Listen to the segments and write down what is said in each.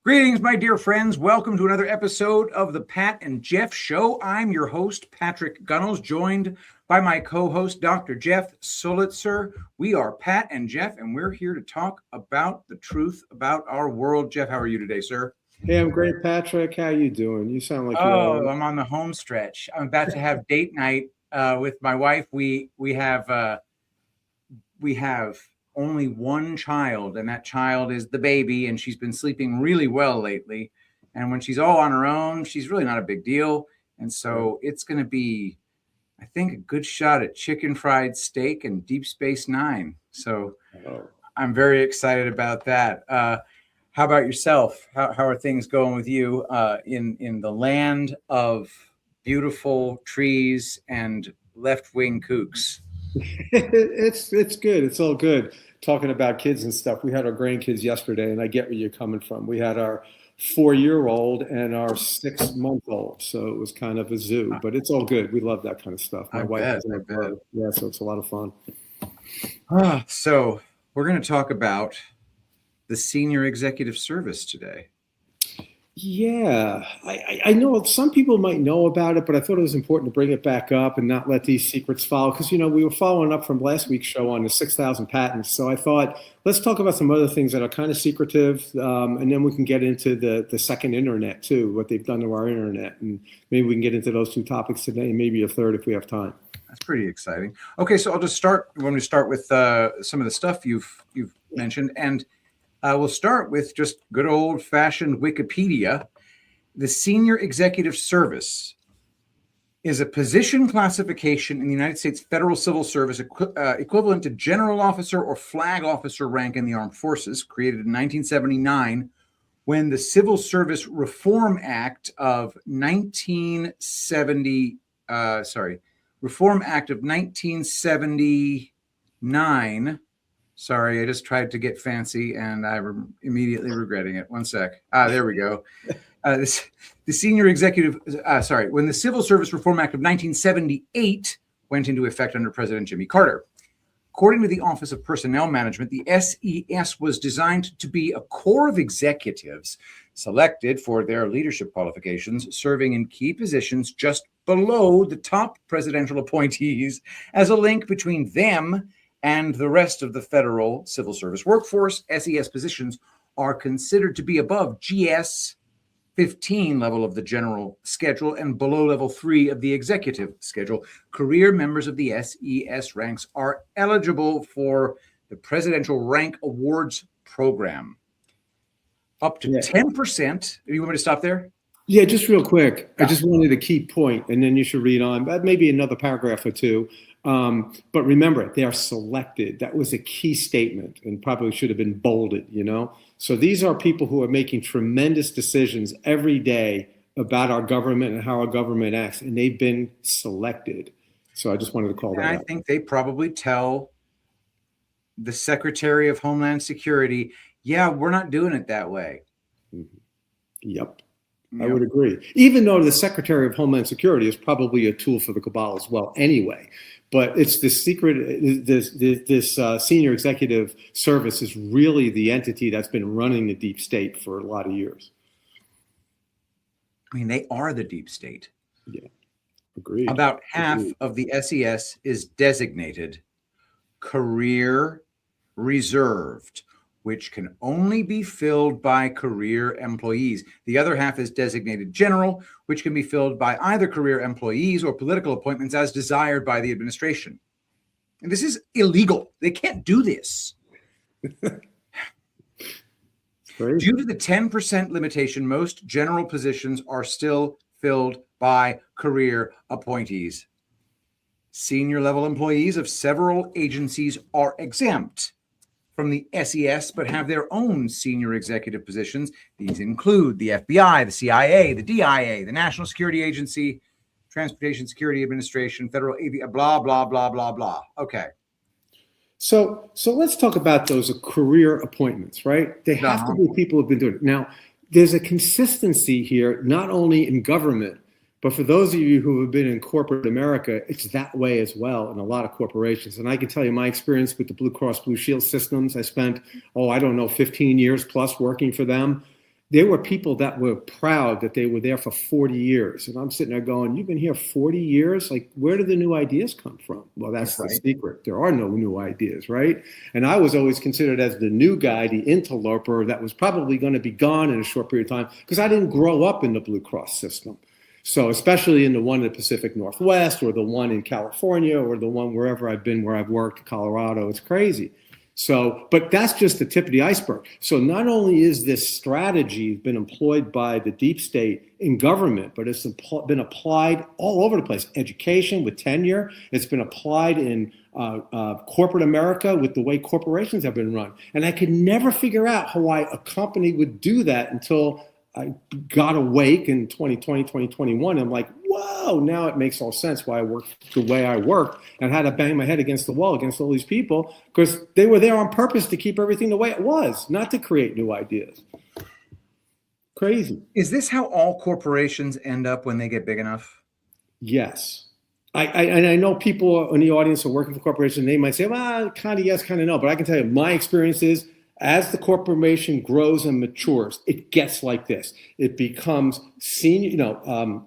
Greetings, my dear friends. Welcome to another episode of the Pat and Jeff Show. I'm your host, Patrick Gunnels, joined by my co-host, Dr. Jeff Solitzer. We are Pat and Jeff, and we're here to talk about the truth about our world. Jeff, how are you today, sir? Hey, I'm great, Patrick. How you doing? You sound like I'm on the home stretch. I'm about to have date night with my wife. We have only one child, and that child is the baby, and she's been sleeping really well lately. And when she's all on her own, she's really not a big deal. And so it's going to be, I think, a good shot at chicken fried steak and Deep Space Nine. So I'm very excited about that. How about yourself? How are things going with you in the land of beautiful trees and left-wing kooks? It's good. It's all good. Talking about kids and stuff. We had our grandkids yesterday, and I get where you're coming from. We had our 4-year-old and our 6-month-old, so it was kind of a zoo. But it's all good. We love that kind of stuff. My wife is in a bird. Yeah, so it's a lot of fun. So we're going to talk about the Senior Executive Service today. Yeah, I know some people might know about it, but I thought it was important to bring it back up and not let these secrets fall. Because, we were following up from last week's show on the 6,000 patents. So I thought, let's talk about some other things that are kind of secretive. And then we can get into the second internet, too, what they've done to our internet. And maybe we can get into those two topics today, and maybe a third if we have time. That's pretty exciting. Okay, so I'll just start when we start with some of the stuff you've mentioned. And we'll start with just good old-fashioned Wikipedia. The Senior Executive Service is a position classification in the United States Federal Civil Service equivalent to general officer or flag officer rank in the armed forces, created in 1979 when the Civil Service Reform Act of 1979. Sorry, I just tried to get fancy, and I'm immediately regretting it. One sec. There we go. When the Civil Service Reform Act of 1978 went into effect under President Jimmy Carter. According to the Office of Personnel Management, the SES was designed to be a corps of executives selected for their leadership qualifications, serving in key positions just below the top presidential appointees as a link between them and the rest of the federal civil service workforce. SES positions are considered to be above GS 15 level of the general schedule and below level 3 of the executive schedule. Career members of the SES ranks are eligible for the Presidential Rank Awards program. Up to 10%. You want me to stop there? Yeah, just real quick. I just wanted a key point, and then you should read on, maybe another paragraph or two. But remember, they are selected. That was a key statement and probably should have been bolded, So these are people who are making tremendous decisions every day about our government and how our government acts, and they've been selected. So I just wanted to call that out. I think they probably tell the Secretary of Homeland Security, yeah, we're not doing it that way. Mm-hmm. Yep. I would agree. Even though the Secretary of Homeland Security is probably a tool for the cabal as well anyway. But it's the secret, this Senior Executive Service is really the entity that's been running the deep state for a lot of years. I mean, they are the deep state. Yeah, agreed. About half of the SES is designated career reserved, which can only be filled by career employees. The other half is designated general, which can be filled by either career employees or political appointments as desired by the administration. And this is illegal. They can't do this. Due to the 10% limitation, most general positions are still filled by career appointees. Senior level employees of several agencies are exempt from the SES, but have their own senior executive positions. These include the FBI, the CIA, the DIA, the National Security Agency, Transportation Security Administration, Federal Aviation, blah, blah, blah, blah, blah. Okay. So let's talk about those career appointments, right? They have to be people who've been doing it. Now, there's a consistency here, not only in government, but for those of you who have been in corporate America, it's that way as well in a lot of corporations. And I can tell you my experience with the Blue Cross Blue Shield systems. I spent, 15 years plus working for them. there were people that were proud that they were there for 40 years. And I'm sitting there going, you've been here 40 years? Like, where do the new ideas come from? Well, that's the secret. There are no new ideas, right? And I was always considered as the new guy, the interloper that was probably going to be gone in a short period of time because I didn't grow up in the Blue Cross system. So especially in the one in the Pacific Northwest or the one in California or the one wherever I've been, where I've worked, Colorado, it's crazy. So, but that's just the tip of the iceberg. So not only is this strategy been employed by the deep state in government, but it's been applied all over the place. Education with tenure. It's been applied in corporate America with the way corporations have been run. And I could never figure out why a company would do that until I got awake in 2020, 2021. I'm like, whoa, now it makes all sense why I worked the way I worked and had to bang my head against the wall against all these people because they were there on purpose to keep everything the way it was, not to create new ideas. Crazy. Is this how all corporations end up when they get big enough? Yes. I know people in the audience are working for corporations. They might say, well, kind of yes, kind of no. But I can tell you my experience is as the corporation grows and matures, it gets like this. It becomes senior,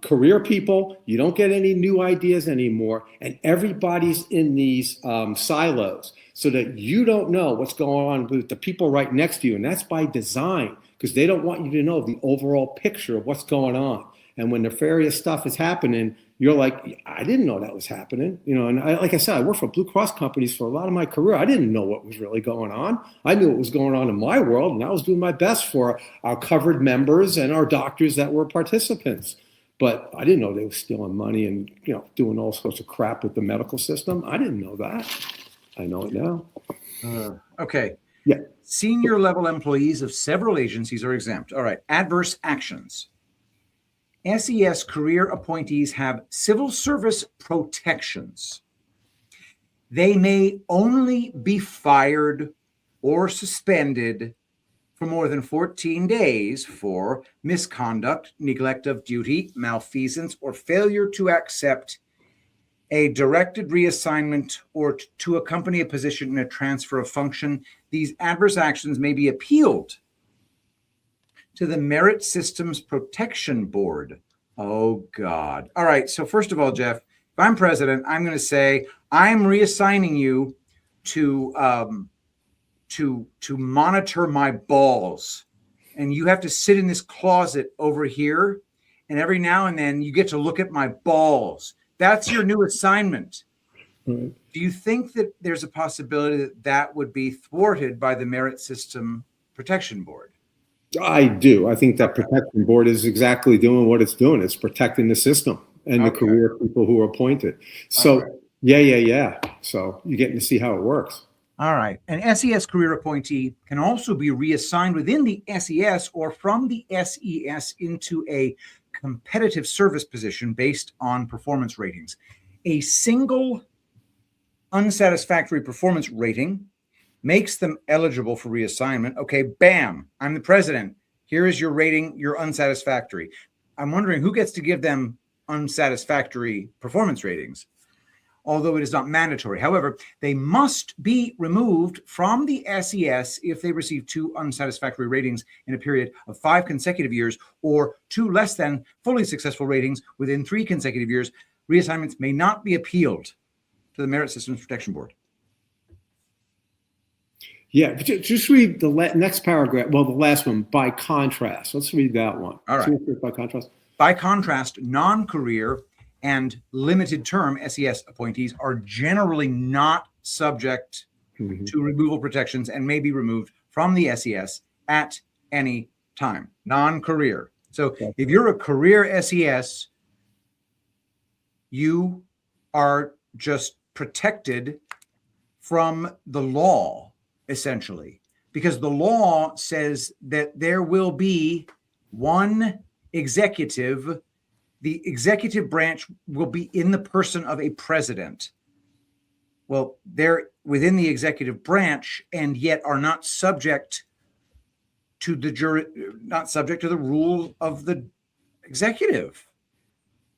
career people. You don't get any new ideas anymore. And everybody's in these silos so that you don't know what's going on with the people right next to you. And that's by design because they don't want you to know the overall picture of what's going on. And when nefarious stuff is happening, you're like, I didn't know that was happening. And like I said, I worked for Blue Cross companies for a lot of my career. I didn't know what was really going on. I knew what was going on in my world, and I was doing my best for our covered members and our doctors that were participants. But I didn't know they were stealing money and doing all sorts of crap with the medical system. I didn't know that. I know it now. Okay. Yeah. Senior level employees of several agencies are exempt. All right. Adverse actions. SES career appointees have civil service protections. They may only be fired or suspended for more than 14 days for misconduct, neglect of duty, malfeasance, or failure to accept a directed reassignment or to accompany a position in a transfer of function. These adverse actions may be appealed to the Merit Systems Protection Board. Oh, God. All right. So first of all, Jeff, if I'm president, I'm going to say I'm reassigning you to monitor my balls. And you have to sit in this closet over here. And every now and then you get to look at my balls. That's your new assignment. Right. Do you think that there's a possibility that that would be thwarted by the Merit System Protection Board? I do. I think that protection board is exactly doing what it's doing. It's protecting the system and the career people who are appointed. So, yeah. So you're getting to see how it works. All right. An SES career appointee can also be reassigned within the SES or from the SES into a competitive service position based on performance ratings. A single unsatisfactory performance rating makes them eligible for reassignment. Okay, bam, I'm the president. Here is your rating, you're unsatisfactory. I'm wondering who gets to give them unsatisfactory performance ratings, although it is not mandatory. However, they must be removed from the SES if they receive 2 unsatisfactory ratings in a period of 5 consecutive years or 2 less than fully successful ratings within 3 consecutive years. Reassignments may not be appealed to the Merit Systems Protection Board. Yeah, just read the next paragraph. Well, the last one, by contrast. Let's read that one. All right. By contrast. By contrast, non-career and limited term SES appointees are generally not subject to removal protections and may be removed from the SES at any time. Non-career. So if you're a career SES, you are just protected from the law, essentially, because the law says that there will be one executive. The executive branch will be in the person of a president. Well, they're within the executive branch and yet are not subject to the rule of the executive,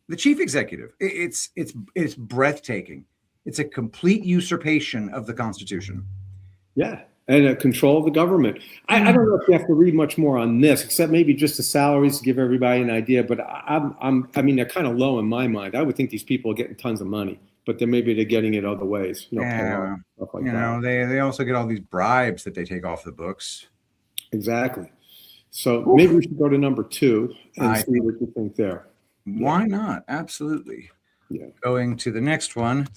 the chief executive. It's breathtaking. It's a complete usurpation of the Constitution. Yeah, and control of the government. I don't know if you have to read much more on this, except maybe just the salaries to give everybody an idea. But I mean, they're kind of low in my mind. I would think these people are getting tons of money, but then maybe they're getting it other ways, Yeah, stuff like that. they also get all these bribes that they take off the books. Exactly. So maybe we should go to number 2 and see what you think there. Why not? Absolutely. Yeah. Going to the next one.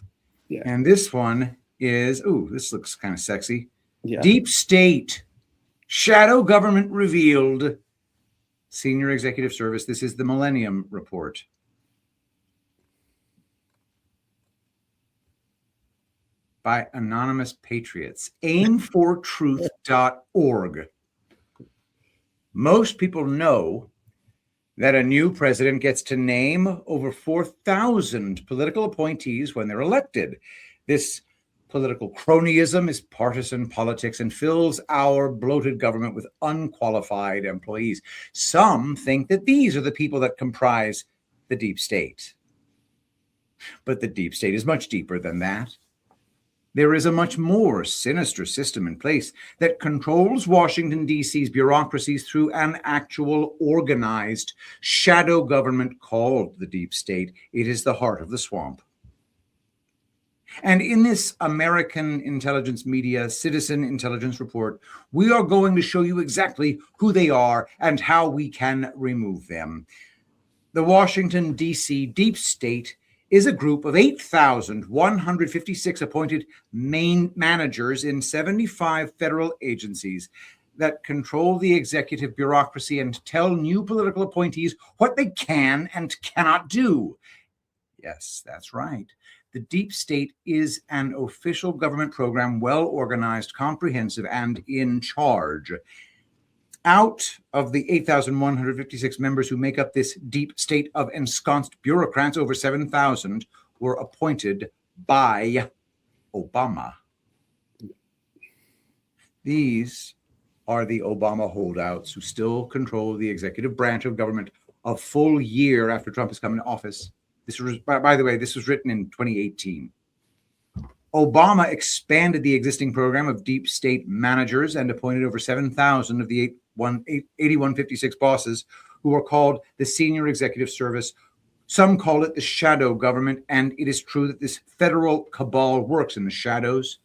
Yeah. And this one is, this looks kind of sexy. Yeah. Deep State, Shadow Government Revealed, Senior Executive Service. This is the Millennium Report. By Anonymous Patriots. Aimfortruth.org. Most people know that a new president gets to name over 4,000 political appointees when they're elected. This political cronyism is partisan politics and fills our bloated government with unqualified employees. Some think that these are the people that comprise the deep state. But the deep state is much deeper than that. There is a much more sinister system in place that controls Washington, D.C.'s bureaucracies through an actual organized shadow government called the deep state. It is the heart of the swamp. And in this American intelligence media citizen intelligence report, we are going to show you exactly who they are and how we can remove them. The Washington, D.C. deep state is a group of 8,156 appointed main managers in 75 federal agencies that control the executive bureaucracy and tell new political appointees what they can and cannot do. Yes, that's right. The deep state is an official government program, well organized, comprehensive, and in charge. Out of the 8,156 members who make up this deep state of ensconced bureaucrats, over 7,000 were appointed by Obama. These are the Obama holdouts who still control the executive branch of government a full year after Trump has come into office. This was, by the way, this was written in 2018. Obama expanded the existing program of deep state managers and appointed over 7,000 of the 8156 bosses who are called the Senior Executive Service. Some call it the shadow government, and it is true that this federal cabal works in the shadows.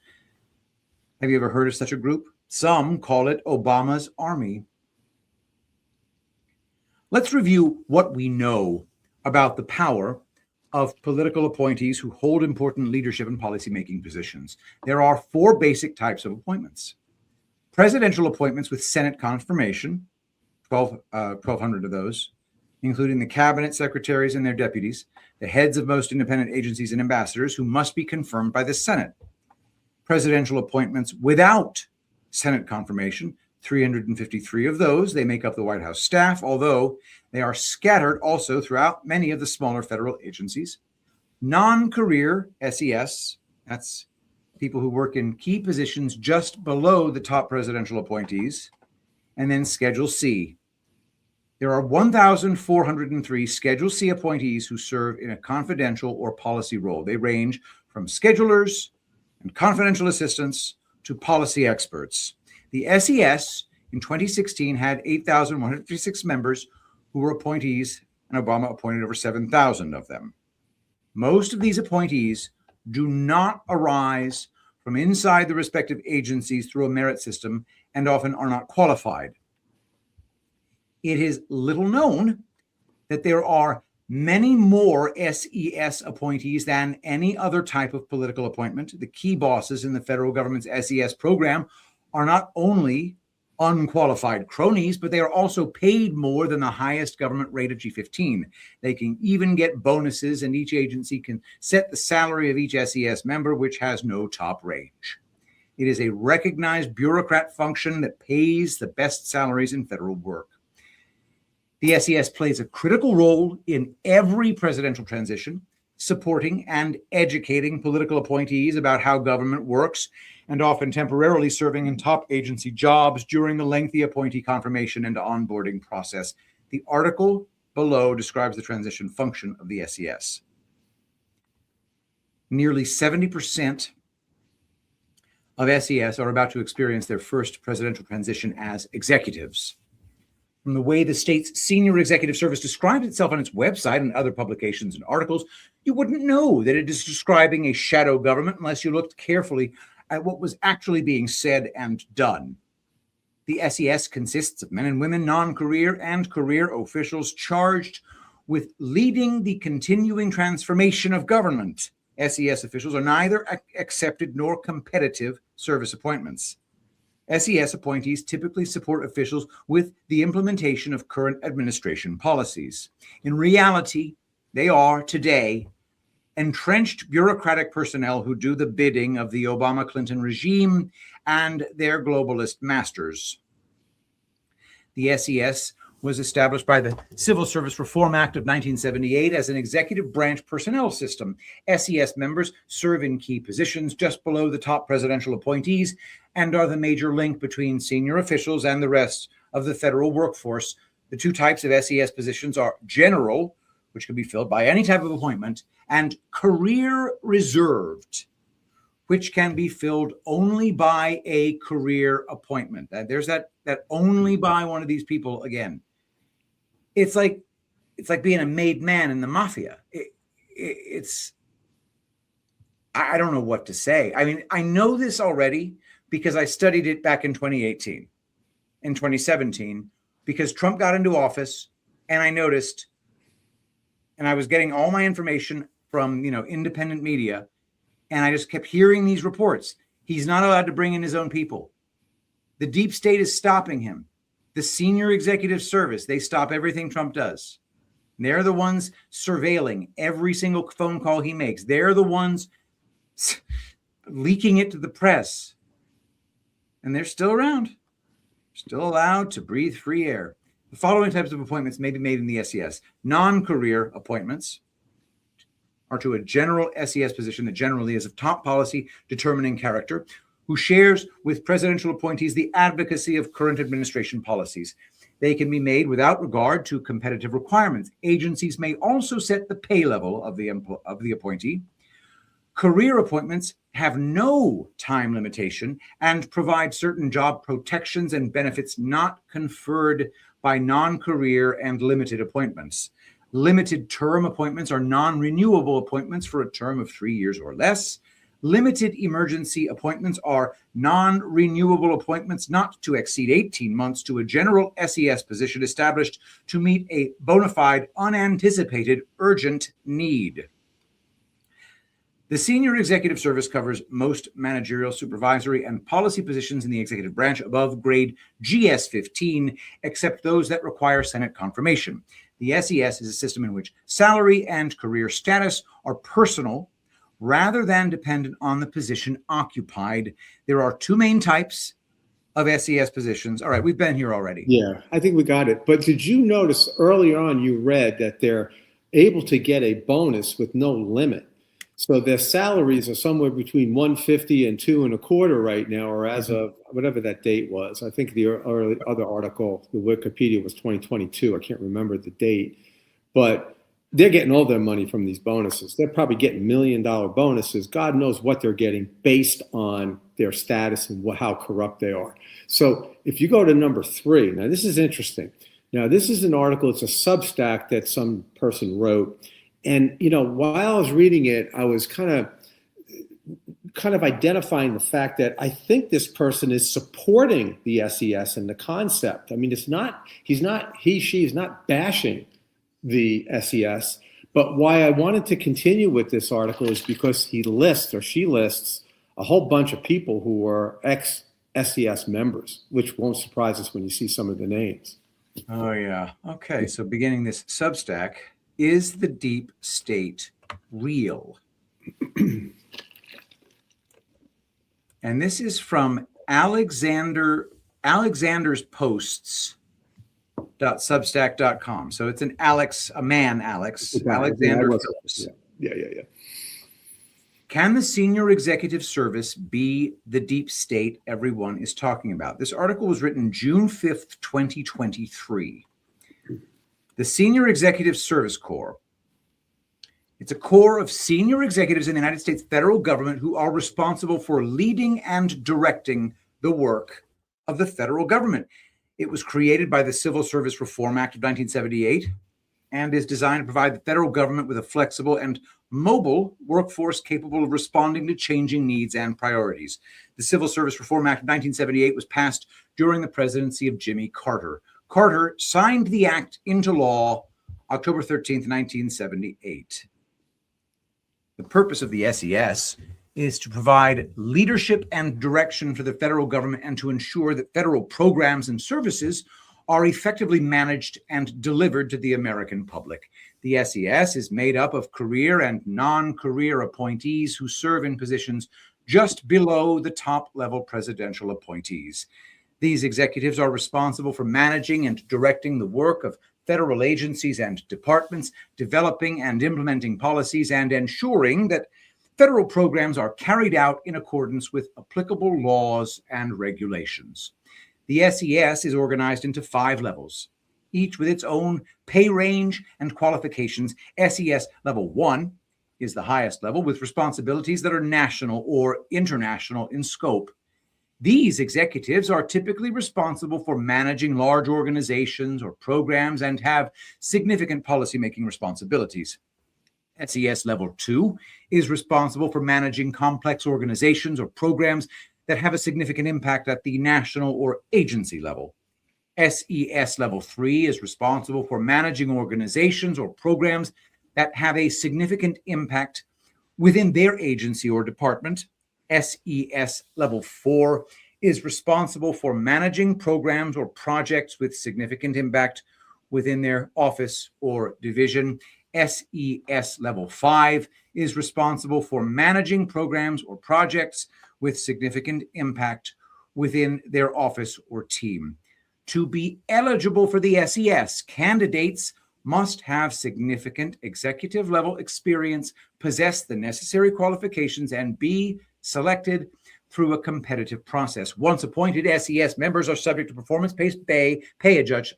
Have you ever heard of such a group? Some call it Obama's army. Let's review what we know about the power of political appointees who hold important leadership and policymaking positions. There are 4 basic types of appointments. Presidential appointments with Senate confirmation, 1,200 of those, including the cabinet secretaries and their deputies, the heads of most independent agencies and ambassadors who must be confirmed by the Senate. Presidential appointments without Senate confirmation, 353 of those. They make up the White House staff, although they are scattered also throughout many of the smaller federal agencies. Non-career SES, that's people who work in key positions just below the top presidential appointees. And then Schedule C. There are 1,403 Schedule C appointees who serve in a confidential or policy role. They range from schedulers and confidential assistants to policy experts. The SES in 2016 had 8,156 members who were appointees, and Obama appointed over 7,000 of them. Most of these appointees do not arise from inside the respective agencies through a merit system and often are not qualified. It is little known that there are many more SES appointees than any other type of political appointment. The key bosses in the federal government's SES program are not only unqualified cronies, but they are also paid more than the highest government rate of G15. They can even get bonuses, and each agency can set the salary of each SES member, which has no top range. It is a recognized bureaucrat function that pays the best salaries in federal work. The SES plays a critical role in every presidential transition, supporting and educating political appointees about how government works, and often temporarily serving in top agency jobs during the lengthy appointee confirmation and onboarding process. The article below describes the transition function of the SES. Nearly 70% of SES are about to experience their first presidential transition as executives. From the way the state's senior executive service describes itself on its website and other publications and articles, you wouldn't know that it is describing a shadow government unless you looked carefully at what was actually being said and done. The SES consists of men and women, non-career and career officials charged with leading the continuing transformation of government. SES officials are neither accepted nor competitive service appointments. SES appointees typically support officials with the implementation of current administration policies. In reality, they are today entrenched bureaucratic personnel who do the bidding of the Obama-Clinton regime and their globalist masters. The SES was established by the Civil Service Reform Act of 1978 as an executive branch personnel system. SES members serve in key positions just below the top presidential appointees and are the major link between senior officials and the rest of the federal workforce. The two types of SES positions are general, which can be filled by any type of appointment, and career reserved, which can be filled only by a career appointment. There's that only by one of these people again. It's like being a made man in the mafia. I don't know what to say. I mean, I know this already because I studied it back in 2018, in 2017, because Trump got into office, and I noticed, and I was getting all my information from, independent media, and I just kept hearing these reports. He's not allowed to bring in his own people. The deep state is stopping him. The senior executive service, they stop everything Trump does. They're the ones surveilling every single phone call he makes. They're the ones leaking it to the press. And they're still around, still allowed to breathe free air. The following types of appointments may be made in the SES. Non-career appointments are to a general SES position that generally is of top policy determining character, who shares with presidential appointees the advocacy of current administration policies. They can be made without regard to competitive requirements. Agencies may also set the pay level of the appointee. Career appointments have no time limitation and provide certain job protections and benefits not conferred by non-career and limited appointments. Limited term appointments are non-renewable appointments for a term of 3 years or less. Limited emergency appointments are non-renewable appointments not to exceed 18 months to a general SES position established to meet a bona fide, unanticipated, urgent need. The senior executive service covers most managerial, supervisory, and policy positions in the executive branch above grade GS-15, except those that require Senate confirmation. The SES is a system in which salary and career status are personal rather than dependent on the position occupied. There are two main types of SES positions. All right, we've been here already. Yeah, I think we got it. But did you notice earlier on you read that they're able to get a bonus with no limit? So their salaries are somewhere between 150 and 2.25 right now, or as of whatever that date was. I think the other article, the Wikipedia, was 2022. I can't remember the date, but they're getting all their money from these bonuses. They're probably getting $1 million bonuses. God knows what they're getting based on their status and how corrupt they are. So if you go to number 3, now this is interesting. Now this is an article, it's a Substack that some person wrote. And, while I was reading it, I was kind of identifying the fact that I think this person is supporting the SES and the concept. I mean, she is not bashing the SES, but why I wanted to continue with this article is because she lists a whole bunch of people who were ex-SES members, which won't surprise us when you see some of the names. Oh, yeah. Okay, so beginning this Substack, is the deep state real? And this is from Alexander's Posts.substack.com. So it's a man, Alexander Phillips. Yeah. Can the senior executive service be the deep state everyone is talking about? This article was written June 5th, 2023. The Senior Executive Service Corps It's a corps of senior executives in the United States federal government who are responsible for leading and directing the work of the federal government. It was created by the Civil Service Reform Act of 1978 and is designed to provide the federal government with a flexible and mobile workforce capable of responding to changing needs and priorities. The Civil Service Reform Act of 1978 was passed during the presidency of Jimmy Carter. Carter signed the act into law October 13th, 1978. The purpose of the SES is to provide leadership and direction for the federal government and to ensure that federal programs and services are effectively managed and delivered to the American public. The SES is made up of career and non-career appointees who serve in positions just below the top-level presidential appointees. These executives are responsible for managing and directing the work of federal agencies and departments, developing and implementing policies, and ensuring that federal programs are carried out in accordance with applicable laws and regulations. The SES is organized into 5 levels, each with its own pay range and qualifications. SES Level 1 is the highest level, with responsibilities that are national or international in scope. These executives are typically responsible for managing large organizations or programs and have significant policymaking responsibilities. SES Level 2 is responsible for managing complex organizations or programs that have a significant impact at the national or agency level. SES Level 3 is responsible for managing organizations or programs that have a significant impact within their agency or department. SES Level 4 is responsible for managing programs or projects with significant impact within their office or division. SES Level 5 is responsible for managing programs or projects with significant impact within their office or team. To be eligible for the SES, candidates must have significant executive level experience, possess the necessary qualifications, and be selected through a competitive process. Once appointed, SES members are subject to performance-based pay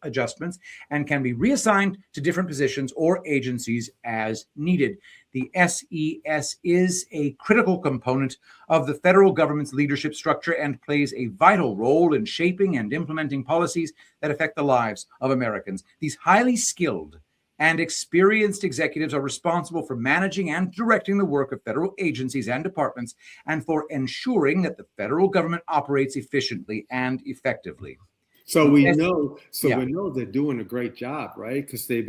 adjustments and can be reassigned to different positions or agencies as needed. The SES is a critical component of the federal government's leadership structure and plays a vital role in shaping and implementing policies that affect the lives of Americans. These highly skilled and experienced executives are responsible for managing and directing the work of federal agencies and departments and for ensuring that the federal government operates efficiently and effectively. So we know they're doing a great job, right? Because they're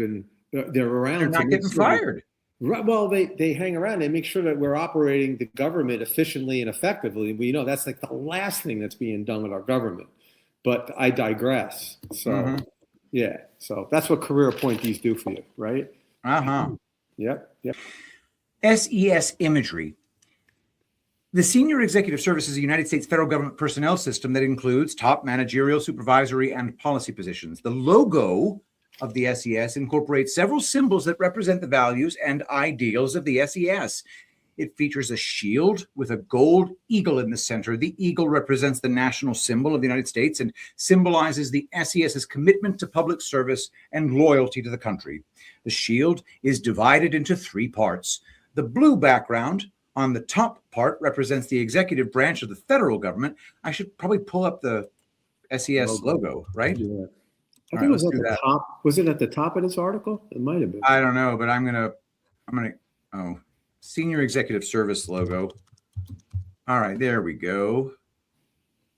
around. They're not getting fired. Right. Well, they hang around. They make sure that we're operating the government efficiently and effectively. We know that's like the last thing that's being done with our government. But I digress. So, yeah. So that's what career appointees do for you, right? Yep. SES imagery. The Senior Executive Service is a United States federal government personnel system that includes top managerial, supervisory, and policy positions. The logo of the SES incorporates several symbols that represent the values and ideals of the SES. It features a shield with a gold eagle in the center. The eagle represents the national symbol of the United States and symbolizes the SES's commitment to public service and loyalty to the country. The shield is divided into 3 parts. The blue background on the top part represents the executive branch of the federal government. I should probably pull up the SES logo, right? Yeah. I think it was at the top. Was it at the top of this article? It might have been. I don't know, but I'm gonna Senior Executive Service logo. All right, there we go.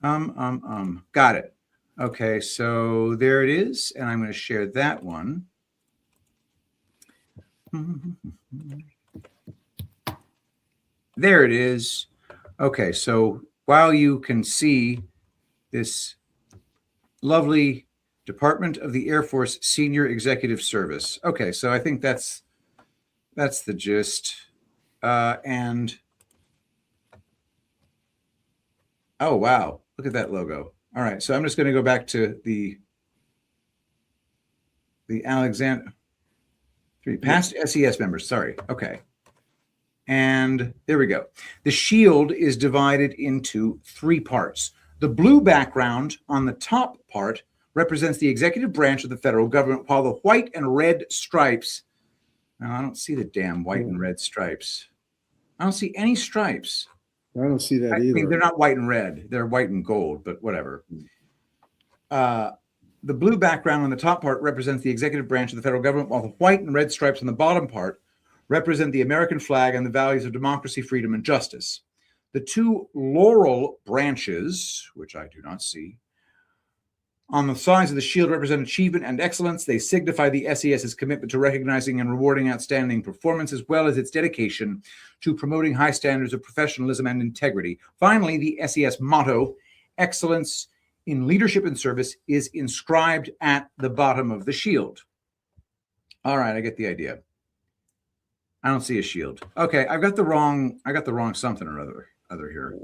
Got it. Okay, so there it is, and I'm going to share that one. There it is. Okay, so while you can see this lovely Department of the Air Force Senior Executive Service. Okay, so I think that's the gist. And oh, wow, look at that logo. All right, so I'm just going to go back to the Alexander, past SES members, sorry. Okay. And there we go. The shield is divided into 3 parts. The blue background on the top part represents the executive branch of the federal government, while the white and red stripes No, I don't see the damn white and red stripes. I don't see any stripes. I don't see that I either. mean, they're not white and red. They're white and gold, but whatever. The blue background on the top part represents the executive branch of the federal government, while the white and red stripes on the bottom part represent the American flag and the values of democracy, freedom, and justice. The two laurel branches, which I do not see, on the sides of the shield represent achievement and excellence. They signify the SES's commitment to recognizing and rewarding outstanding performance, as well as its dedication to promoting high standards of professionalism and integrity. Finally, the SES motto, excellence in leadership and service, is inscribed at the bottom of the shield. All right, I get the idea. I don't see a shield. Okay, I got the wrong something or other here.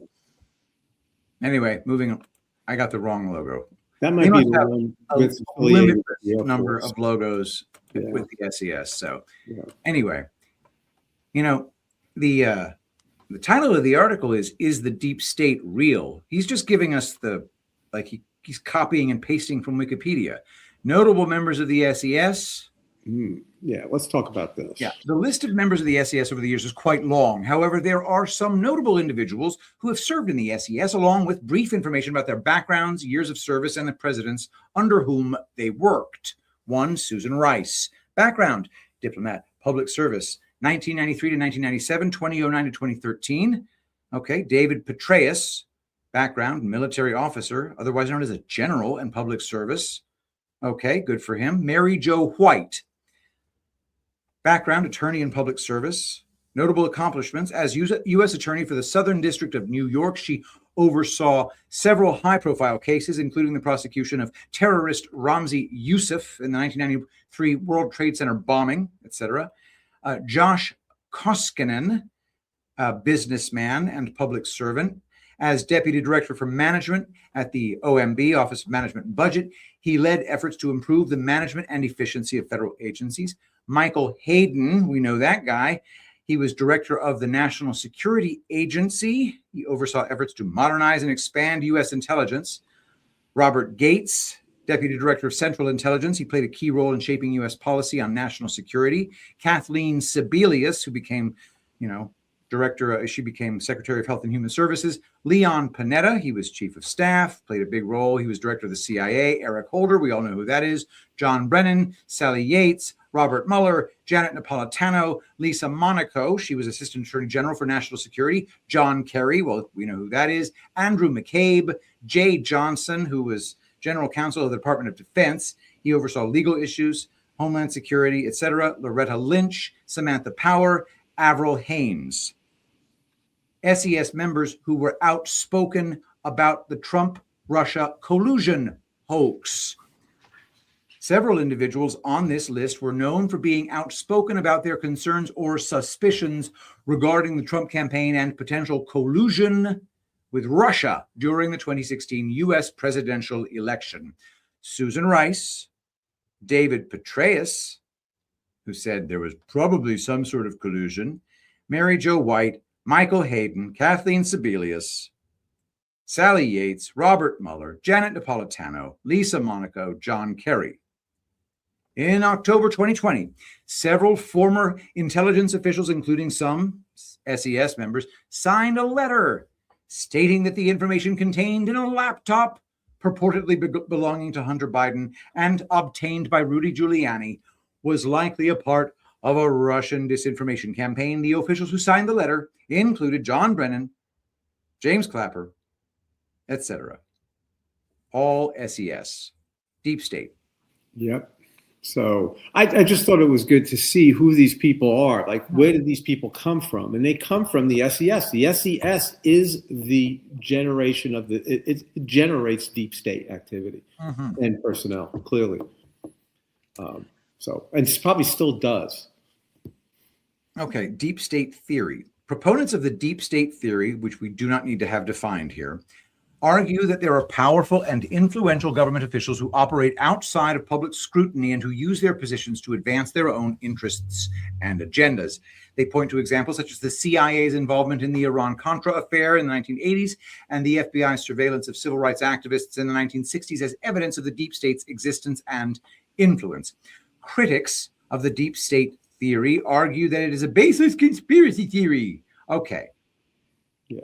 Anyway, moving on. I got the wrong logo. That might be the one with a limited number of logos with the SES. So anyway, the title of the article is the deep state real? He's just giving us he's copying and pasting from Wikipedia. Notable members of the SES. Yeah, let's talk about this. Yeah, the list of members of the SES over the years is quite long. However, there are some notable individuals who have served in the SES, along with brief information about their backgrounds, years of service, and the presidents under whom they worked. 1, Susan Rice. Background, diplomat, public service, 1993 to 1997, 2009 to 2013. Okay, David Petraeus. Background, military officer, otherwise known as a general in public service. Okay, good for him. Mary Jo White. Background, attorney in public service. Notable accomplishments. As U.S. Attorney for the Southern District of New York, she oversaw several high-profile cases, including the prosecution of terrorist Ramzi Youssef in the 1993 World Trade Center bombing, etc. Josh Koskinen, a businessman and public servant. As Deputy Director for Management at the OMB, Office of Management and Budget, he led efforts to improve the management and efficiency of federal agencies. Michael Hayden, we know that guy. He was director of the National Security Agency. He oversaw efforts to modernize and expand U.S. intelligence. Robert Gates, Deputy Director of Central Intelligence. He played a key role in shaping U.S. policy on national security. Kathleen Sebelius, who became, she became Secretary of Health and Human Services. Leon Panetta, he was Chief of Staff, played a big role. He was Director of the CIA. Eric Holder, we all know who that is. John Brennan, Sally Yates, Robert Mueller, Janet Napolitano, Lisa Monaco, she was Assistant Attorney General for National Security. John Kerry, well, we know who that is. Andrew McCabe, Jay Johnson, who was General Counsel of the Department of Defense. He oversaw legal issues, Homeland Security, etc. Loretta Lynch, Samantha Power, Avril Haines. SES members who were outspoken about the Trump-Russia collusion hoax. Several individuals on this list were known for being outspoken about their concerns or suspicions regarding the Trump campaign and potential collusion with Russia during the 2016 U.S. presidential election. Susan Rice, David Petraeus, who said there was probably some sort of collusion, Mary Jo White, Michael Hayden, Kathleen Sebelius, Sally Yates, Robert Mueller, Janet Napolitano, Lisa Monaco, John Kerry. In October 2020, several former intelligence officials, including some SES members, signed a letter stating that the information contained in a laptop purportedly belonging to Hunter Biden and obtained by Rudy Giuliani was likely a part of a Russian disinformation campaign. The officials who signed the letter included John Brennan, James Clapper, etc. All SES, deep state. Yep. So I just thought it was good to see who these people are. Like, where did these people come from? And they come from the SES. The SES is the generation of it generates deep state activity and personnel, clearly. And it probably still does. Okay, deep state theory. Proponents of the deep state theory, which we do not need to have defined here, argue that there are powerful and influential government officials who operate outside of public scrutiny and who use their positions to advance their own interests and agendas. They point to examples such as the CIA's involvement in the Iran-Contra affair in the 1980s and the FBI's surveillance of civil rights activists in the 1960s as evidence of the deep state's existence and influence. Critics of the deep state theory argue that it is a baseless conspiracy theory. Okay. Yeah.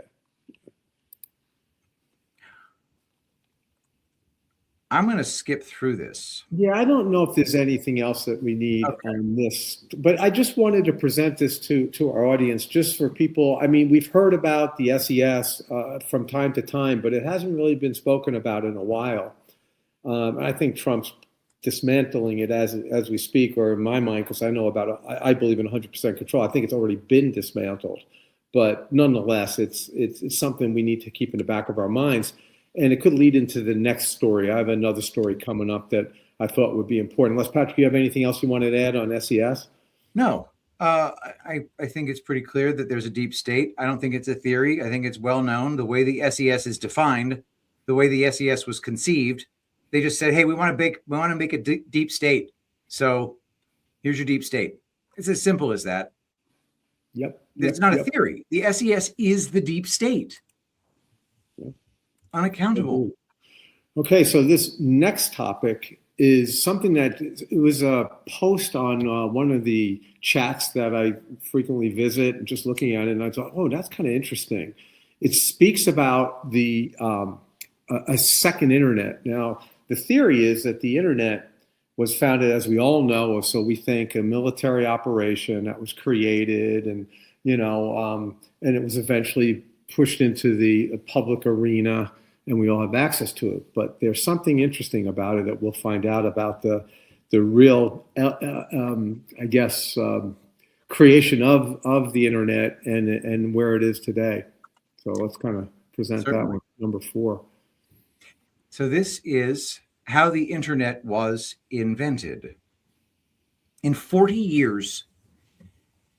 I'm going to skip through this. Yeah, I don't know if there's anything else that we need on this, but I just wanted to present this to our audience just for people. I mean, we've heard about the SES from time to time, but it hasn't really been spoken about in a while. I think Trump's dismantling it as we speak, or in my mind, because I know about it, I believe in 100% control. I think it's already been dismantled, but nonetheless, it's something we need to keep in the back of our minds. And it could lead into the next story. I have another story coming up that I thought would be important. Unless, Patrick, you have anything else you wanted to add on SES? No. I think it's pretty clear that there's a deep state. I don't think it's a theory. I think it's well known. The way the SES is defined, the way the SES was conceived, they just said, hey, we want to make a deep state. So here's your deep state. It's as simple as that. Yep. It's not a theory. The SES is the deep state. Unaccountable. Okay, so this next topic is something that it was a post on one of the chats that I frequently visit, and just looking at it, and I thought, oh, that's kind of interesting. It speaks about the a second internet. Now, the theory is that the internet was founded, as we all know, or so we think, a military operation that was created, and and it was eventually pushed into the public arena, and we all have access to it. But there's something interesting about it that we'll find out about the real, creation of the internet and where it is today. So let's kind of present that one, number 4. So this is how the internet was invented. In 40 years,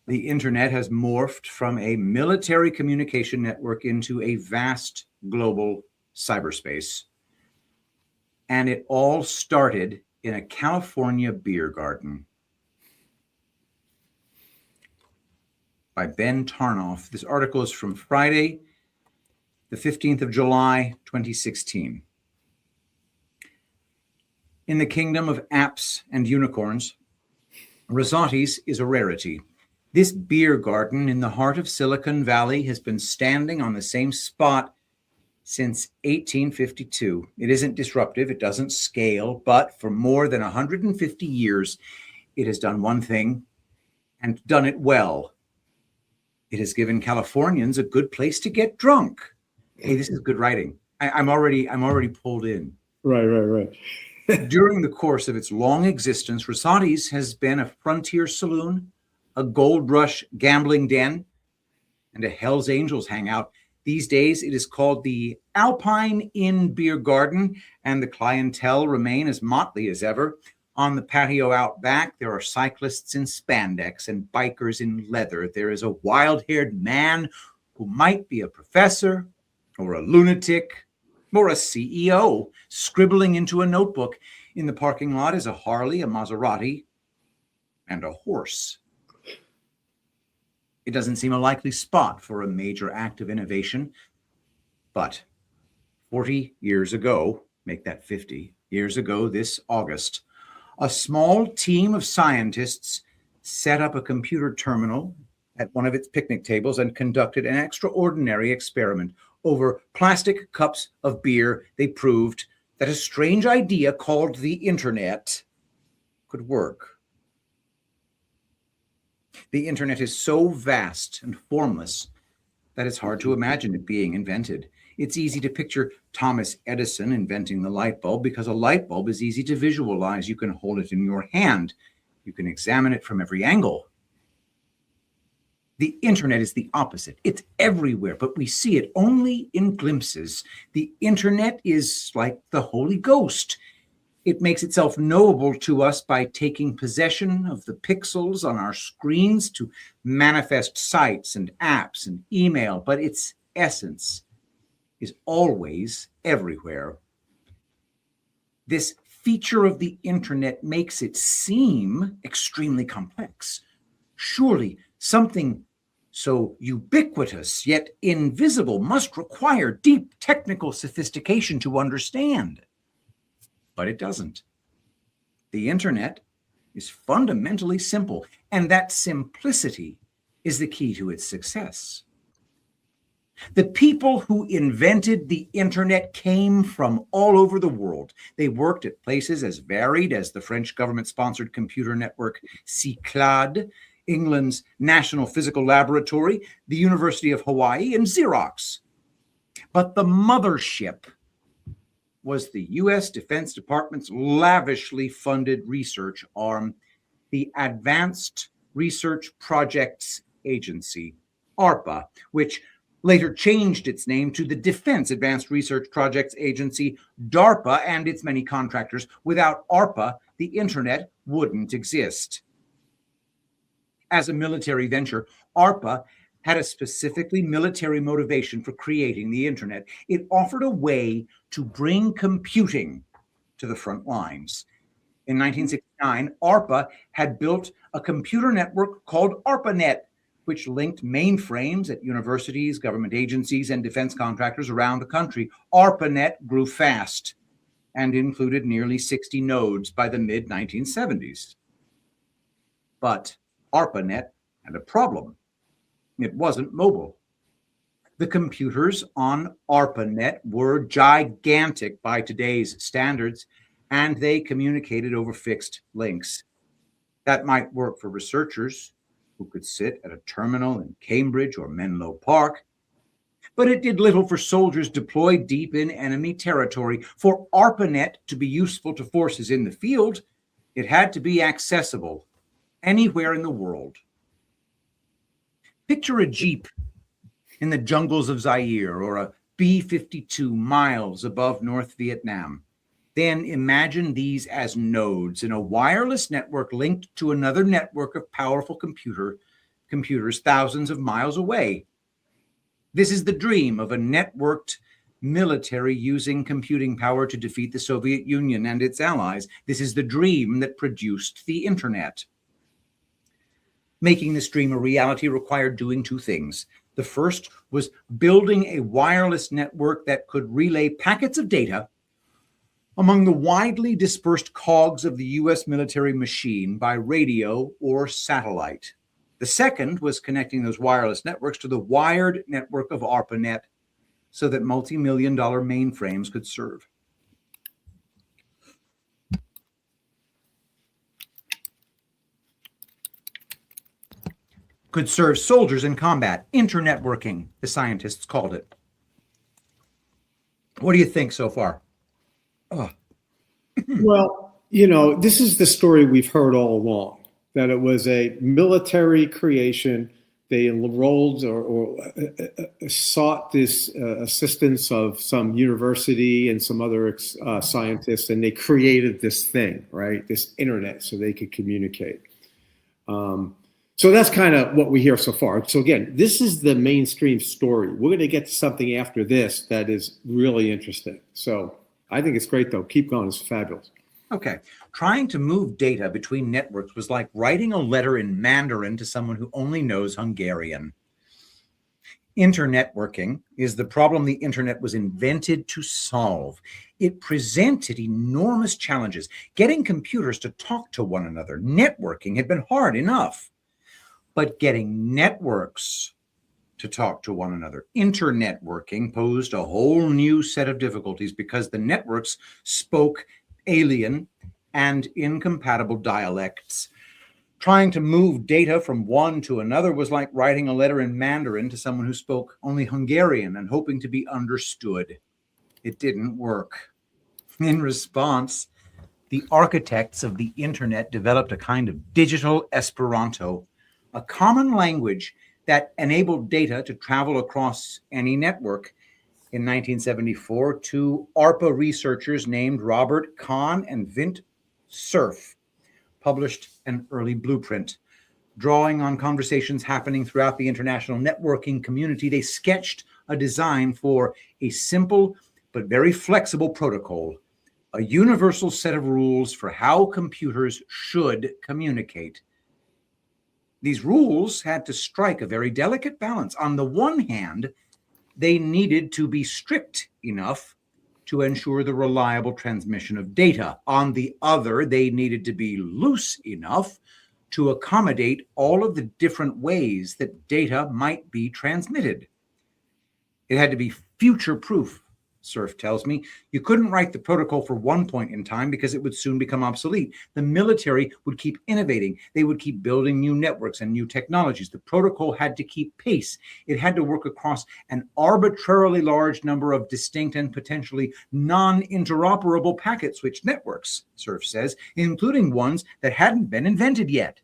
the internet has morphed from a military communication network into a vast global cyberspace. And it all started in a California beer garden. By Ben Tarnoff. This article is from Friday, the 15th of July, 2016. In the kingdom of apps and unicorns, Rosati's is a rarity. This beer garden in the heart of Silicon Valley has been standing on the same spot since 1852. It isn't disruptive, it doesn't scale, but for more than 150 years, it has done one thing and done it well. It has given Californians a good place to get drunk. Hey, this is good writing. I'm already pulled in. Right. During the course of its long existence, Rosati's has been a frontier saloon, a gold rush gambling den, and a Hell's Angels hangout. These days, it is called the Alpine Inn Beer Garden, and the clientele remain as motley as ever. On the patio out back, there are cyclists in spandex and bikers in leather. There is a wild-haired man who might be a professor or a lunatic or a CEO scribbling into a notebook. In the parking lot is a Harley, a Maserati, and a horse. It doesn't seem a likely spot for a major act of innovation, but 40 years ago, make that 50 years ago this August, a small team of scientists set up a computer terminal at one of its picnic tables and conducted an extraordinary experiment. Over plastic cups of beer, they proved that a strange idea called the internet could work. The internet is so vast and formless that it's hard to imagine it being invented. It's easy to picture Thomas Edison inventing the light bulb because a light bulb is easy to visualize. You can hold it in your hand. You can examine it from every angle. The internet is the opposite. It's everywhere, but we see it only in glimpses. The internet is like the Holy Ghost. It makes itself knowable to us by taking possession of the pixels on our screens to manifest sites and apps and email, but its essence is always everywhere. This feature of the internet makes it seem extremely complex. Surely something so ubiquitous yet invisible must require deep technical sophistication to understand. But it doesn't. The internet is fundamentally simple, and that simplicity is the key to its success. The people who invented the internet came from all over the world. They worked at places as varied as the French government-sponsored computer network Cyclades, England's National Physical Laboratory, the University of Hawaii, and Xerox. But the mothership was the U.S. Defense Department's lavishly funded research arm, the Advanced Research Projects Agency, ARPA, which later changed its name to the Defense Advanced Research Projects Agency, DARPA, and its many contractors. Without ARPA, the internet wouldn't exist. As a military venture, ARPA had a specifically military motivation for creating the internet. It offered a way to bring computing to the front lines. In 1969, ARPA had built a computer network called ARPANET, which linked mainframes at universities, government agencies, and defense contractors around the country. ARPANET grew fast and included nearly 60 nodes by the mid-1970s. But ARPANET had a problem. It wasn't mobile. The computers on ARPANET were gigantic by today's standards, and they communicated over fixed links. That might work for researchers who could sit at a terminal in Cambridge or Menlo Park, but it did little for soldiers deployed deep in enemy territory. For ARPANET to be useful to forces in the field, it had to be accessible anywhere in the world. Picture a Jeep in the jungles of Zaire or a B-52 miles above North Vietnam. Then imagine these as nodes in a wireless network linked to another network of powerful computers thousands of miles away. This is the dream of a networked military using computing power to defeat the Soviet Union and its allies. This is the dream that produced the internet. Making this dream a reality required doing two things. The first was building a wireless network that could relay packets of data among the widely dispersed cogs of the U.S. military machine by radio or satellite. The second was connecting those wireless networks to the wired network of ARPANET so that multi-million-dollar mainframes could serve. Could serve soldiers in combat. Internetworking, the scientists called it. What do you think so far? Oh. Well, this is the story we've heard all along, that it was a military creation. They enrolled or sought this assistance of some university and some other scientists, and they created this thing, right? This internet, so they could communicate. So that's kind of what we hear so far. So again, this is the mainstream story. We're going to get to something after this that is really interesting. So I think it's great, though. Keep going. It's fabulous. Okay. Trying to move data between networks was like writing a letter in Mandarin to someone who only knows Hungarian. Internetworking is the problem the internet was invented to solve. It presented enormous challenges. Getting computers to talk to one another, networking, had been hard enough. But getting networks to talk to one another, internetworking, posed a whole new set of difficulties because the networks spoke alien and incompatible dialects. Trying to move data from one to another was like writing a letter in Mandarin to someone who spoke only Hungarian and hoping to be understood. It didn't work. In response, the architects of the internet developed a kind of digital Esperanto, a common language that enabled data to travel across any network. In 1974, two ARPA researchers named Robert Kahn and Vint Cerf published an early blueprint. Drawing on conversations happening throughout the international networking community, they sketched a design for a simple but very flexible protocol, a universal set of rules for how computers should communicate. These rules had to strike a very delicate balance. On the one hand, they needed to be strict enough to ensure the reliable transmission of data. On the other, they needed to be loose enough to accommodate all of the different ways that data might be transmitted. It had to be future-proof, Cerf tells me. You couldn't write the protocol for one point in time because it would soon become obsolete. The military would keep innovating. They would keep building new networks and new technologies. The protocol had to keep pace. It had to work across an arbitrarily large number of distinct and potentially non-interoperable packet switch networks, Cerf says, including ones that hadn't been invented yet.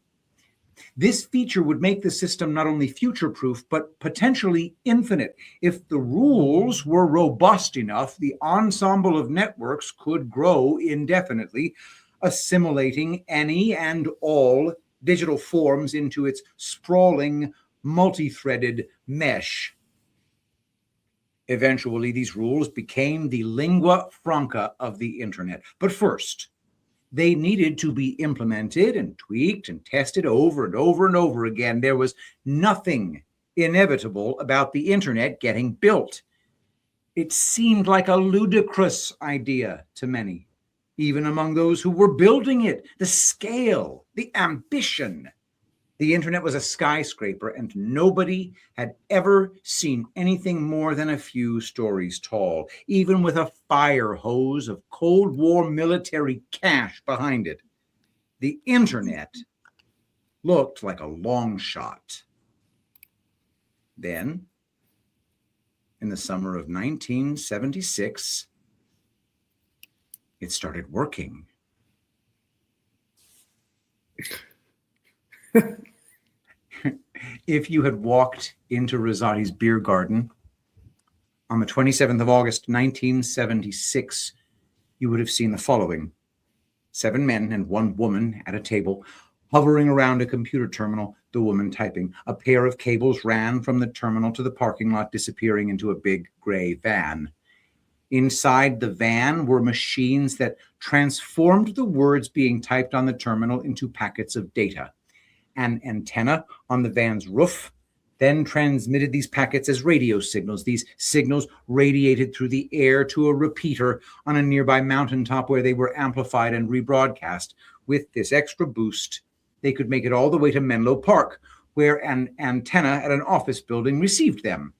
This feature would make the system not only future-proof, but potentially infinite. If the rules were robust enough, the ensemble of networks could grow indefinitely, assimilating any and all digital forms into its sprawling, multi-threaded mesh. Eventually, these rules became the lingua franca of the internet. But first, they needed to be implemented and tweaked and tested over and over and over again. There was nothing inevitable about the internet getting built. It seemed like a ludicrous idea to many, even among those who were building it. The scale, the ambition. The internet was a skyscraper, and nobody had ever seen anything more than a few stories tall, even with a fire hose of Cold War military cash behind it. The internet looked like a long shot. Then, in the summer of 1976, it started working. If you had walked into Rosati's beer garden on the 27th of August, 1976, you would have seen the following. 7 men and 1 woman at a table, hovering around a computer terminal, the woman typing. A pair of cables ran from the terminal to the parking lot, disappearing into a big gray van. Inside the van were machines that transformed the words being typed on the terminal into packets of data. An antenna on the van's roof then transmitted these packets as radio signals. These signals radiated through the air to a repeater on a nearby mountaintop where they were amplified and rebroadcast. With this extra boost, they could make it all the way to Menlo Park, where an antenna at an office building received them.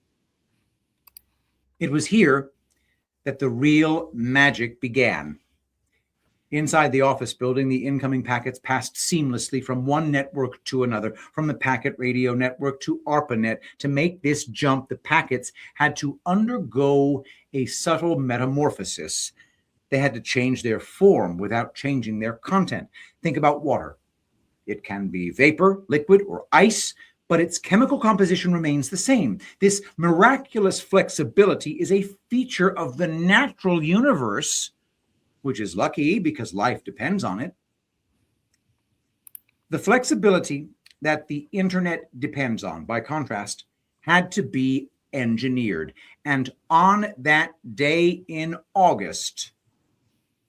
It was here that the real magic began. Inside the office building, the incoming packets passed seamlessly from one network to another, from the packet radio network to ARPANET. To make this jump, the packets had to undergo a subtle metamorphosis. They had to change their form without changing their content. Think about water. It can be vapor, liquid, or ice, but its chemical composition remains the same. This miraculous flexibility is a feature of the natural universe, which is lucky because life depends on it. The flexibility that the internet depends on, by contrast, had to be engineered. And on that day in August,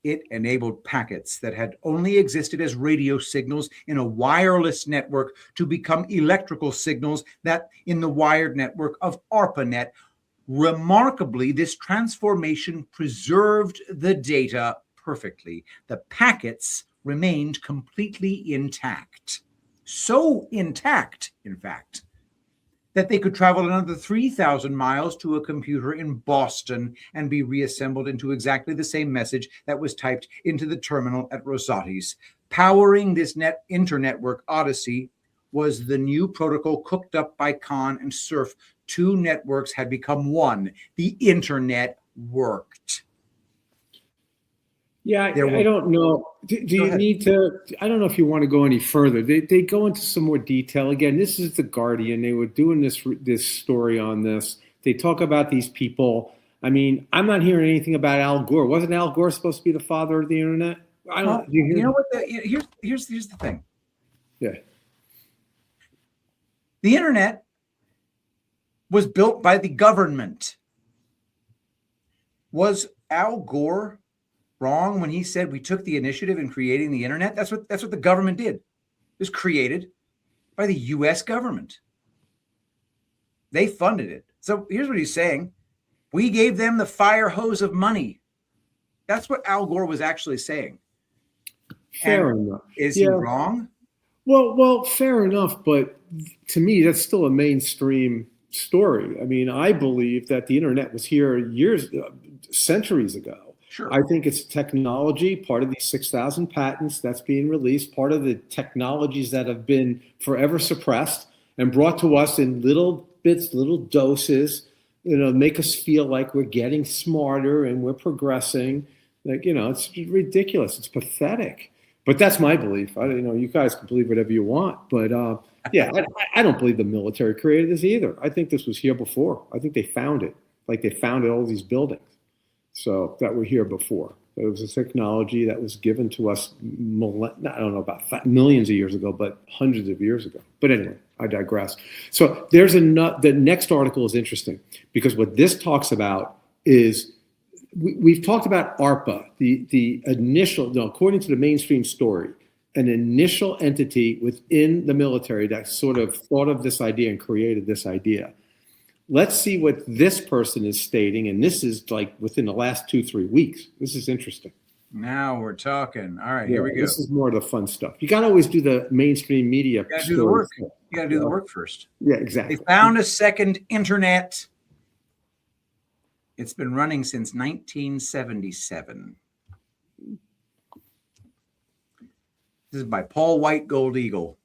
it enabled packets that had only existed as radio signals in a wireless network to become electrical signals that in the wired network of ARPANET. Remarkably, this transformation preserved the data perfectly. The packets remained completely intact. So intact, in fact, that they could travel another 3,000 miles to a computer in Boston and be reassembled into exactly the same message that was typed into the terminal at Rosati's. Powering this internetwork odyssey was the new protocol cooked up by Kahn and Cerf. 2 networks had become one. The internet worked. Yeah, I don't know. Do you need to? I don't know if you want to go any further. They go into some more detail. Again, this is The Guardian. They were doing this story on this. They talk about these people. I mean, I'm not hearing anything about Al Gore. Wasn't Al Gore supposed to be the father of the internet? I don't. Well, you know what? Here's the thing. Yeah. The internet was built by the government. Was Al Gore wrong when he said we took the initiative in creating the internet? That's what the government did. It was created by the U.S. government. They funded it. So here's what he's saying. We gave them the fire hose of money. That's what Al Gore was actually saying. Fair enough. Is he wrong? Well, fair enough. But to me, that's still a mainstream story. I mean, I believe that the internet was here centuries ago. Sure. I think it's technology, part of these 6,000 patents that's being released, part of the technologies that have been forever suppressed and brought to us in little bits, little doses, make us feel like we're getting smarter and we're progressing. Like, it's ridiculous. It's pathetic. But that's my belief. You guys can believe whatever you want. But yeah, I don't believe the military created this either. I think this was here before. I think they found it, like they founded all these buildings. So that were here before. It was a technology that was given to us, I don't know about millions of years ago, but hundreds of years ago. But anyway, I digress. So the next article is interesting because what this talks about is we've talked about ARPA, the initial, according to the mainstream story, an initial entity within the military that sort of thought of this idea and created this idea. Let's see what this person is stating, and this is like within the last 2-3 weeks. This is interesting. Now we're talking. All right, here we go. This is more of the fun stuff. You got to always do the mainstream media. You got to do the work. You got to do the work first. Yeah, exactly. They found a second internet. It's been running since 1977. This is by Paul White, Gold Eagle.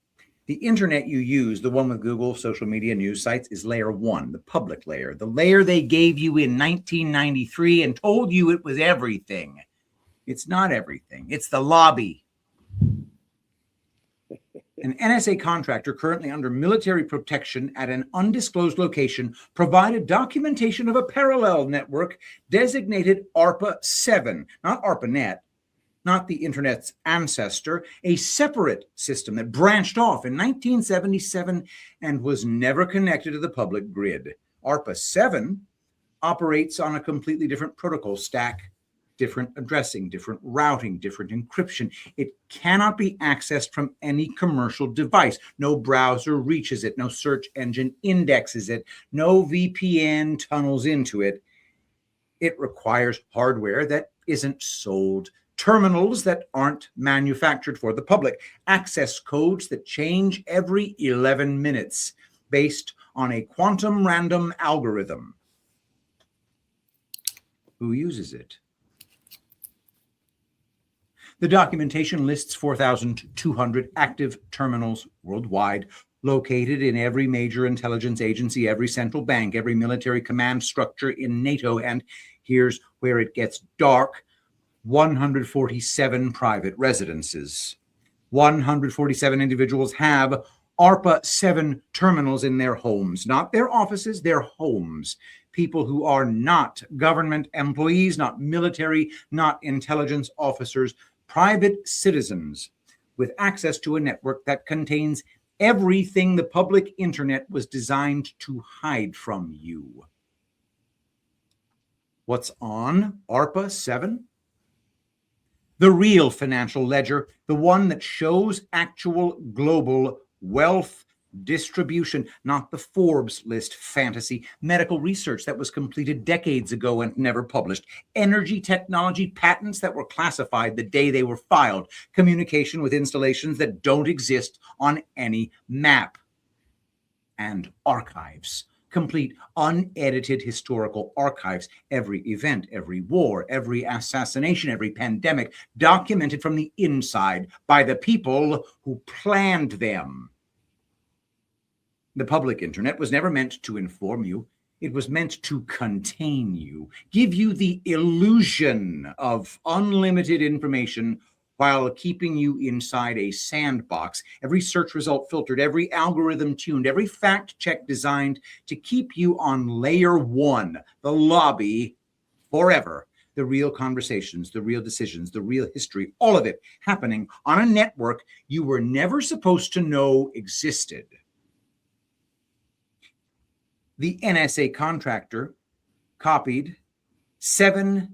The internet you use, the one with Google, social media, news sites, is layer 1, the public layer, the layer they gave you in 1993 and told you it was everything. It's not everything. It's the lobby. An NSA contractor currently under military protection at an undisclosed location provided documentation of a parallel network designated ARPA-7, not ARPANET, not the internet's ancestor, a separate system that branched off in 1977 and was never connected to the public grid. ARPA-7 operates on a completely different protocol stack, different addressing, different routing, different encryption. It cannot be accessed from any commercial device. No browser reaches it, no search engine indexes it, no VPN tunnels into it. It requires hardware that isn't sold, terminals that aren't manufactured for the public, access codes that change every 11 minutes based on a quantum random algorithm. Who uses it? The documentation lists 4,200 active terminals worldwide, located in every major intelligence agency, every central bank, every military command structure in NATO, and here's where it gets dark, 147 private residences. 147 individuals have ARPA-7 terminals in their homes, not their offices, their homes. People who are not government employees, not military, not intelligence officers, private citizens with access to a network that contains everything the public internet was designed to hide from you. What's on ARPA-7? The real financial ledger, the one that shows actual global wealth distribution, not the Forbes list fantasy, medical research that was completed decades ago and never published, energy technology patents that were classified the day they were filed, communication with installations that don't exist on any map, and archives. Complete, unedited historical archives, every event, every war, every assassination, every pandemic, documented from the inside by the people who planned them. The public internet was never meant to inform you. It was meant to contain you, give you the illusion of unlimited information while keeping you inside a sandbox, every search result filtered, every algorithm tuned, every fact check designed to keep you on layer 1, the lobby, forever. The real conversations, the real decisions, the real history, all of it happening on a network you were never supposed to know existed. The NSA contractor copied 7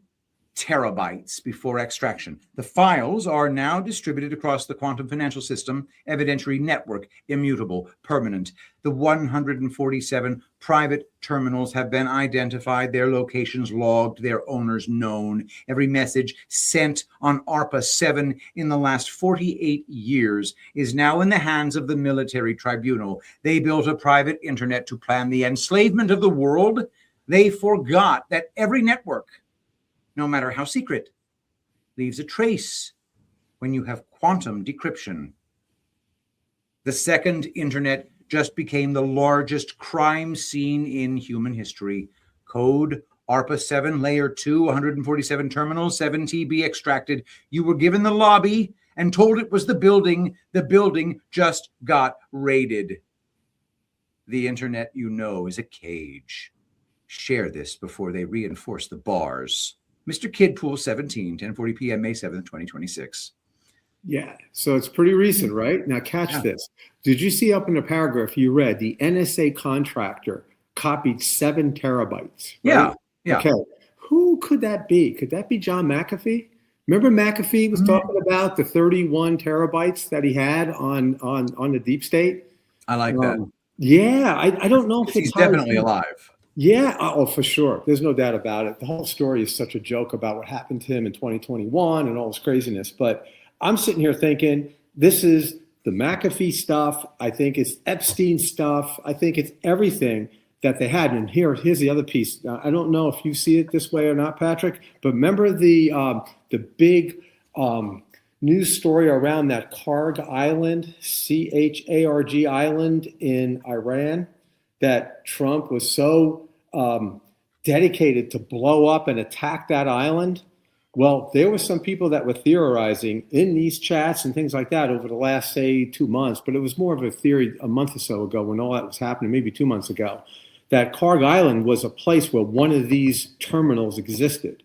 terabytes before extraction. The files are now distributed across the quantum financial system, evidentiary network, immutable, permanent. The 147 private terminals have been identified, their locations logged, their owners known. Every message sent on ARPA 7 in the last 48 years is now in the hands of the military tribunal. They built a private internet to plan the enslavement of the world. They forgot that every network, no matter how secret, leaves a trace when you have quantum decryption. The second internet just became the largest crime scene in human history. Code ARPA 7, layer 2, 147 terminals, 7 TB extracted. You were given the lobby and told it was the building. The building just got raided. The internet, you know, is a cage. Share this before they reinforce the bars. Mr. Kidpool 17, 10:40 p.m., May 7th, 2026. Yeah, so it's pretty recent, right? Now catch this. Did you see up in the paragraph you read, the NSA contractor copied 7 terabytes? Right? Yeah. Okay, who could that be? Could that be John McAfee? Remember McAfee was talking about the 31 terabytes that he had on the deep state? I like that. Yeah, I don't know if he's definitely alive. Yeah, oh, for sure. There's no doubt about it. The whole story is such a joke about what happened to him in 2021 and all this craziness. But I'm sitting here thinking, this is the McAfee stuff. I think it's Epstein stuff. I think it's everything that they had. And here's the other piece. I don't know if you see it this way or not, Patrick, but remember the big news story around that Karg Island, Charg Island in Iran, that Trump was so dedicated to blow up and attack that island? Well, there were some people that were theorizing in these chats and things like that over the last, say, 2 months, but it was more of a theory a month or so ago when all that was happening, maybe 2 months ago, that Karg Island was a place where one of these terminals existed.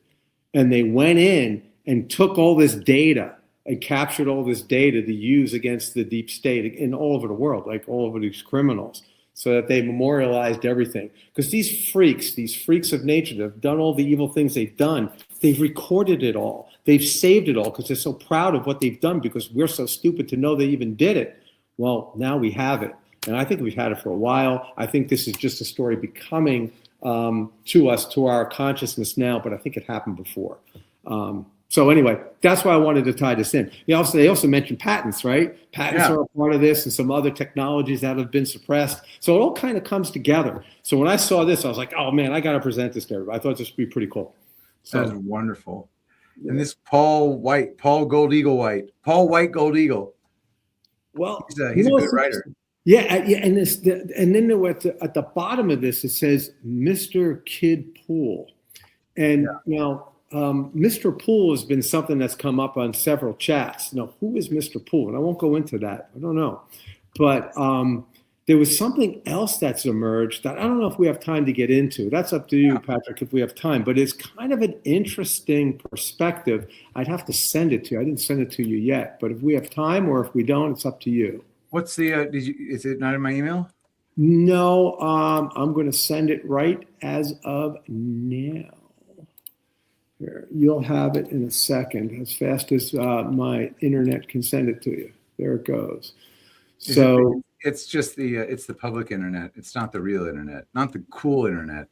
And they went in and took all this data and captured all this data to use against the deep state in all over the world, like all over these criminals, so that they memorialized everything. Because these freaks of nature that have done all the evil things they've done, they've recorded it all. They've saved it all because they're so proud of what they've done because we're so stupid to know they even did it. Well, now we have it. And I think we've had it for a while. I think this is just a story becoming to us, to our consciousness now, but I think it happened before. So anyway, that's why I wanted to tie this in. They also mentioned patents, right? Patents are a part of this and some other technologies that have been suppressed. So it all kind of comes together. So when I saw this, I was like, oh man, I got to present this to everybody. I thought this would be pretty cool. So, that was wonderful. And this Paul White Gold Eagle. Well, he's a good writer. Yeah, and then at the bottom of this, it says Mr. Kid Pool. And now, Mr. Pool has been something that's come up on several chats. Now, who is Mr. Pool? And I won't go into that. I don't know. But there was something else that's emerged that I don't know if we have time to get into. That's up to you, Patrick, if we have time. But it's kind of an interesting perspective. I'd have to send it to you. I didn't send it to you yet. But if we have time or if we don't, it's up to you. What's the, is it not in my email? No, I'm going to send it right as of now. Here, you'll have it in a second, as fast as my internet can send it to you. There it goes. So it's just it's the public internet. It's not the real internet, not the cool internet.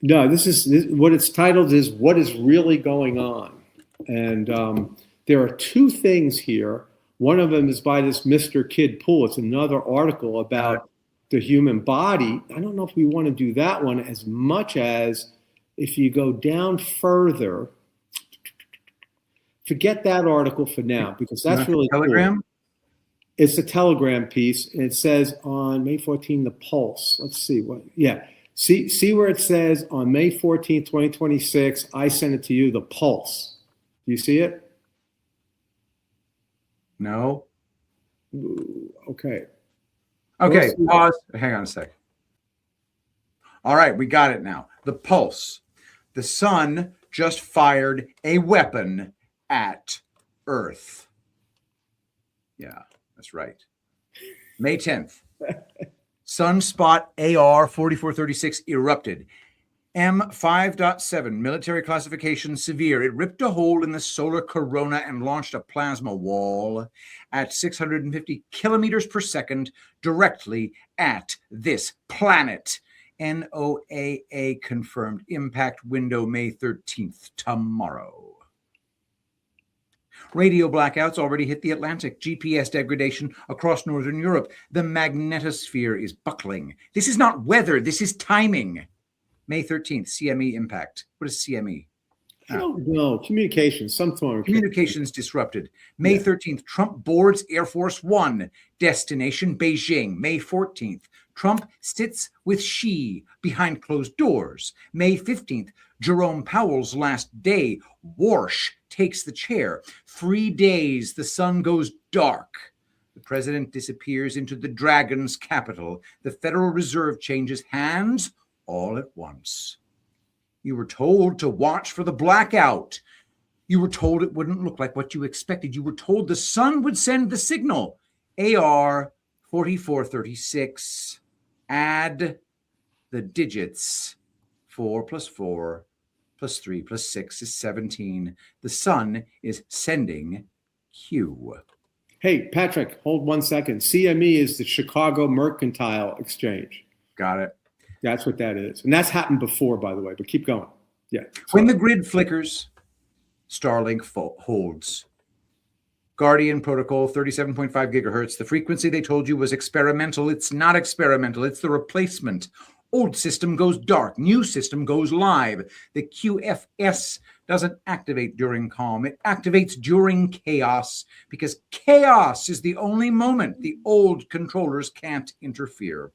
No, this what it's titled is "What is Really Going On," and there are 2 things here. One of them is by this Mr. Kid Pool. It's another article about the human body. I don't know if we want to do that one as much as if you go down further. Forget that article for now because that's really Telegram. Cool. It's a Telegram piece, and it says on May 14, the Pulse. Let's see what. Yeah, see where it says on May 14, 2026. I sent it to you. The Pulse. Do you see it? No. Ooh, okay. Okay. Pause. Hang on a sec. All right, we got it now. The Pulse. The sun just fired a weapon at Earth. Yeah, that's right. May 10th. Sunspot AR 4436 erupted. M5.7, military classification severe. It ripped a hole in the solar corona and launched a plasma wall at 650 kilometers per second directly at this planet. NOAA confirmed impact window May 13th, tomorrow. Radio blackouts already hit the Atlantic. GPS degradation across northern Europe. The magnetosphere is buckling. This is not weather. This is timing. May 13th, CME impact. What is CME? I don't know. Communications, some form of Communications disrupted. May 13th, Trump boards Air Force One. Destination Beijing. May 14th, Trump sits with Xi behind closed doors. May 15th, Jerome Powell's last day. Warsh takes the chair. 3 days, the sun goes dark. The president disappears into the dragon's capital. The Federal Reserve changes hands all at once. You were told to watch for the blackout. You were told it wouldn't look like what you expected. You were told the sun would send the signal. AR 4436. Add the digits. 4 plus 4 plus 3 plus 6 is 17. The sun is sending Q. Hey, Patrick, hold 1 second. CME is the Chicago Mercantile Exchange. Got it. That's what that is. And that's happened before, by the way, but keep going. Yeah. When the grid flickers, Starlink holds. Guardian protocol, 37.5 gigahertz. The frequency they told you was experimental. It's not experimental. It's the replacement. Old system goes dark. New system goes live. The QFS doesn't activate during calm. It activates during chaos because chaos is the only moment the old controllers can't interfere.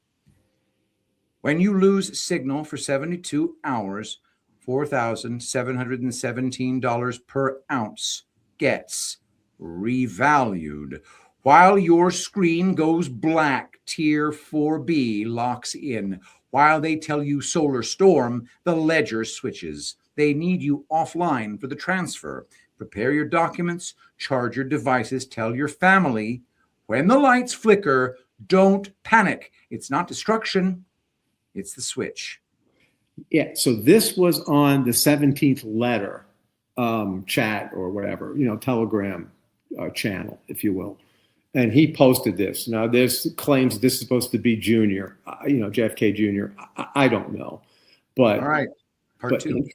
When you lose signal for 72 hours, $4,717 per ounce gets revalued. While your screen goes black, Tier 4B locks in. While they tell you solar storm, the ledger switches. They need you offline for the transfer. Prepare your documents, charge your devices, tell your family. When the lights flicker, don't panic. It's not destruction. It's the switch. Yeah, so this was on the 17th letter chat or whatever, Telegram channel, if you will. And he posted this. Now, there's claims this is supposed to be Junior, JFK Jr. I don't know. But all right, part two.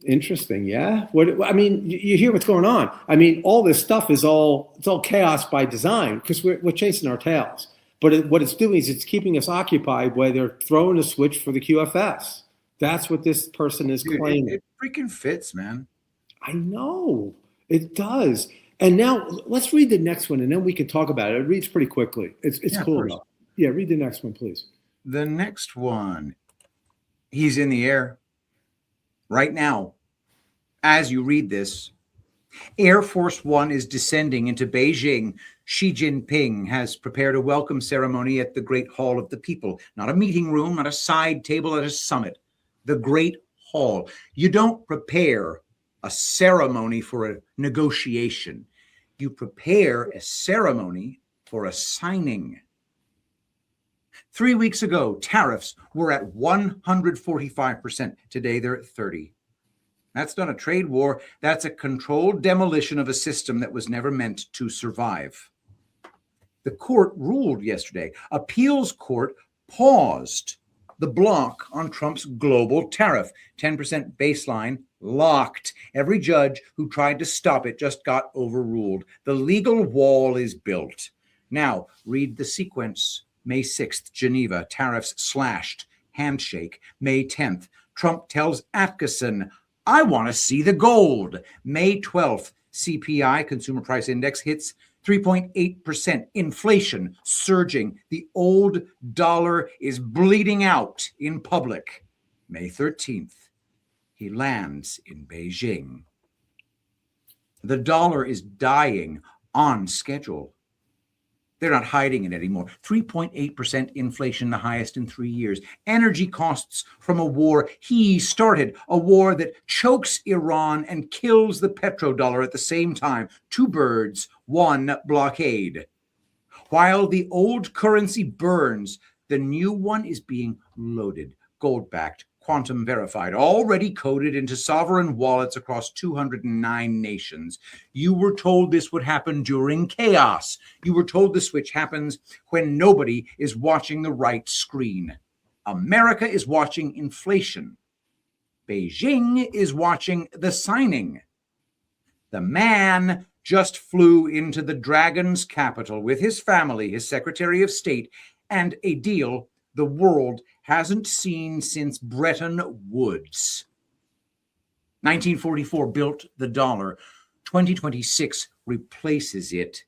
Interesting, yeah. You hear what's going on. I mean, all this stuff is it's all chaos by design because we're chasing our tails. But what it's doing is it's keeping us occupied while they're throwing a switch for the QFS. That's what this person is claiming. It freaking fits, man. I know. It does. And now let's read the next one, and then we can talk about it. It reads pretty quickly. It's cool enough. Yeah, read the next one, please. The next one. He's in the air right now. As you read this, Air Force One is descending into Beijing. Xi Jinping has prepared a welcome ceremony at the Great Hall of the People. Not a meeting room, not a side table at a summit. The Great Hall. You don't prepare a ceremony for a negotiation. You prepare a ceremony for a signing. 3 weeks ago, tariffs were at 145%. Today, they're at 30%. That's not a trade war. That's a controlled demolition of a system that was never meant to survive. The court ruled yesterday. Appeals court paused the block on Trump's global tariff. 10% baseline locked. Every judge who tried to stop it just got overruled. The legal wall is built. Now, read the sequence. May 6th, Geneva, tariffs slashed. Handshake. May 10th, Trump tells Atkinson, I want to see the gold. May 12th, CPI, Consumer Price Index, hits 3.8%. Inflation surging. The old dollar is bleeding out in public. May 13th, he lands in Beijing. The dollar is dying on schedule. They're not hiding it anymore. 3.8% inflation, the highest in 3 years. Energy costs from a war he started, a war that chokes Iran and kills the petrodollar at the same time. 2 birds, 1 blockade. While the old currency burns, the new one is being loaded. Gold-backed, quantum verified, already coded into sovereign wallets across 209 nations. You were told this would happen during chaos. You were told the switch happens when nobody is watching the right screen. America is watching inflation. Beijing is watching the signing. The man just flew into the Dragon's capital with his family, his Secretary of State, and a deal the world hasn't seen since Bretton Woods. 1944 built the dollar. 2026 replaces it.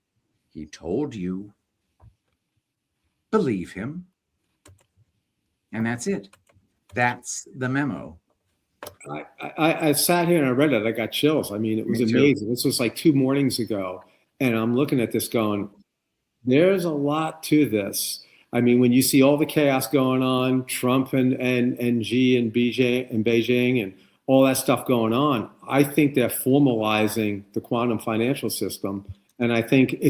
He told you. Believe him. And that's it. That's the memo. I sat here and I read it. I got chills. I mean, it was amazing. This was like 2 mornings ago. And I'm looking at this going, there's a lot to this. I mean, when you see all the chaos going on, Trump and Xi and Beijing and all that stuff going on, I think they're formalizing the quantum financial system. And I think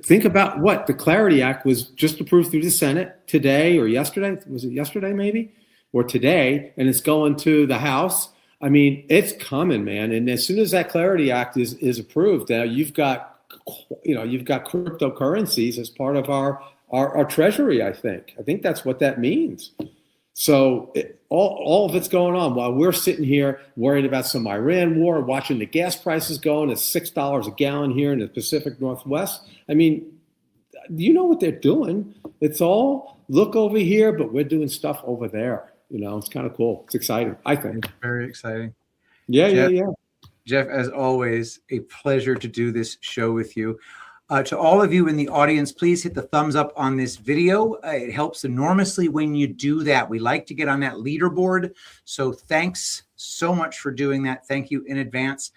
think about what the Clarity Act was just approved through the Senate today or yesterday. Was it yesterday maybe? Or today, and it's going to the House. I mean, it's coming, man. And as soon as that Clarity Act is approved, now you've got cryptocurrencies as part of our treasury. I think that's what that means. So all of it's going on while we're sitting here worried about some Iran war, watching the gas prices going at $6 a gallon here in the Pacific Northwest. I mean, you know what they're doing. It's all look over here, but we're doing stuff over there. You know, it's kind of cool. It's exciting, I think. It's very exciting. Yeah. Jeff, as always, a pleasure to do this show with you. To all of you in the audience, please hit the thumbs up on this video. It helps enormously when you do that. We like to get on that leaderboard. So thanks so much for doing that. Thank you in advance.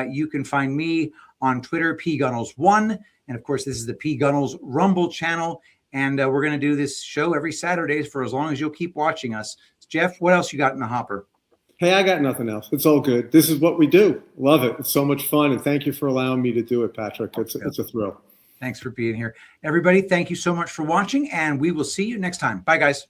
You can find me on Twitter, pgunnels1. And of course, this is the P. Gunnels Rumble channel. And we're going to do this show every Saturday for as long as you'll keep watching us. Jeff, what else you got in the hopper? Hey, I got nothing else. It's all good. This is what we do. Love it. It's so much fun. And thank you for allowing me to do it, Patrick. It's a thrill. Thanks for being here. Everybody, thank you so much for watching, and we will see you next time. Bye, guys.